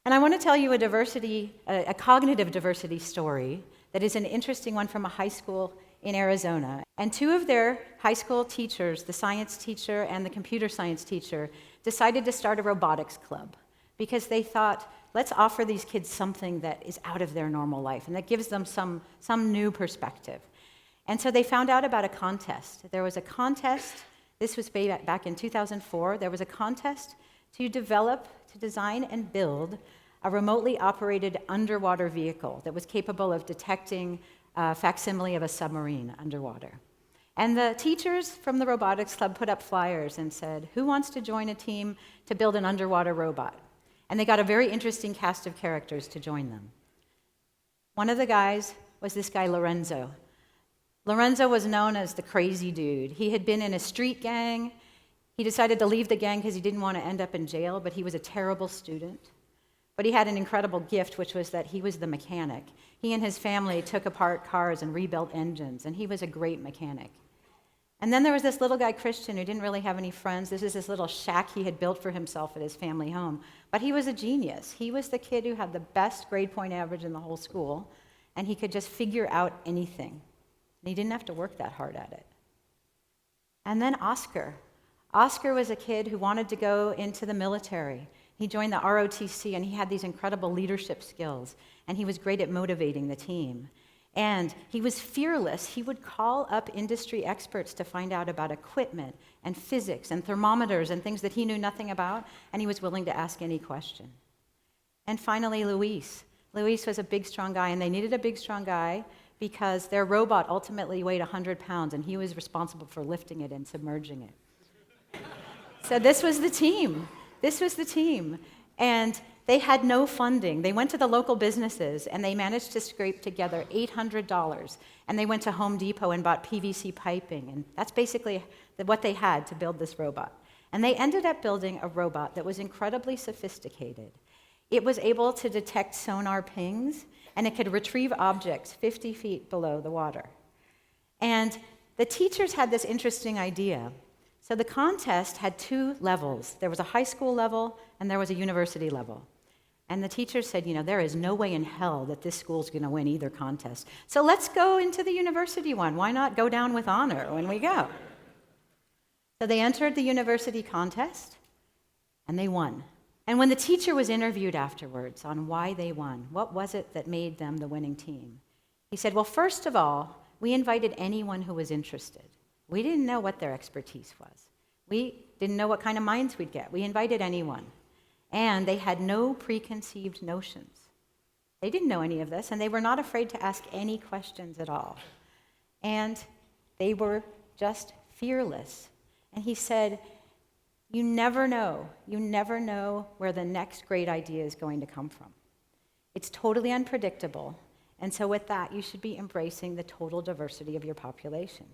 And I want to tell you a cognitive diversity story that is an interesting one from a high school in Arizona. And two of their high school teachers, the science teacher and the computer science teacher, decided to start a robotics club because they thought, let's offer these kids something that is out of their normal life and that gives them some new perspective. And so they found out about a contest. There was a contest, this was back in 2004, there was a contest to design and build a remotely operated underwater vehicle that was capable of detecting a facsimile of a submarine underwater. And the teachers from the robotics club put up flyers and said, who wants to join a team to build an underwater robot? And they got a very interesting cast of characters to join them. One of the guys was this guy, Lorenzo. Lorenzo was known as the crazy dude. He had been in a street gang. He decided to leave the gang because he didn't want to end up in jail, but he was a terrible student. But he had an incredible gift, which was that he was the mechanic. He and his family took apart cars and rebuilt engines, and he was a great mechanic. And then there was this little guy, Christian, who didn't really have any friends. This is this little shack he had built for himself at his family home. But he was a genius. He was the kid who had the best grade point average in the whole school, and he could just figure out anything. And he didn't have to work that hard at it. And then Oscar. Oscar was a kid who wanted to go into the military. He joined the ROTC, and he had these incredible leadership skills, and he was great at motivating the team. And he was fearless. He would call up industry experts to find out about equipment and physics and thermometers and things that he knew nothing about, and he was willing to ask any question. And finally, Luis. Luis was a big, strong guy, and they needed a big, strong guy because their robot ultimately weighed 100 pounds, and he was responsible for lifting it and submerging it. So this was the team. This was the team. And they had no funding. They went to the local businesses, and they managed to scrape together $800. And they went to Home Depot and bought PVC piping. And that's basically what they had to build this robot. And they ended up building a robot that was incredibly sophisticated. It was able to detect sonar pings, and it could retrieve objects 50 feet below the water. And the teachers had this interesting idea. So the contest had two levels. There was a high school level, and there was a university level. And the teachers said, there is no way in hell that this school's going to win either contest. So let's go into the university one. Why not go down with honor when we go? So they entered the university contest, and they won. And when the teacher was interviewed afterwards on why they won, what was it that made them the winning team? He said, well, first of all, we invited anyone who was interested. We didn't know what their expertise was. We didn't know what kind of minds we'd get. We invited anyone. And they had no preconceived notions. They didn't know any of this, and they were not afraid to ask any questions at all. And they were just fearless. And he said, you never know where the next great idea is going to come from. It's totally unpredictable. And so with that, you should be embracing the total diversity of your population.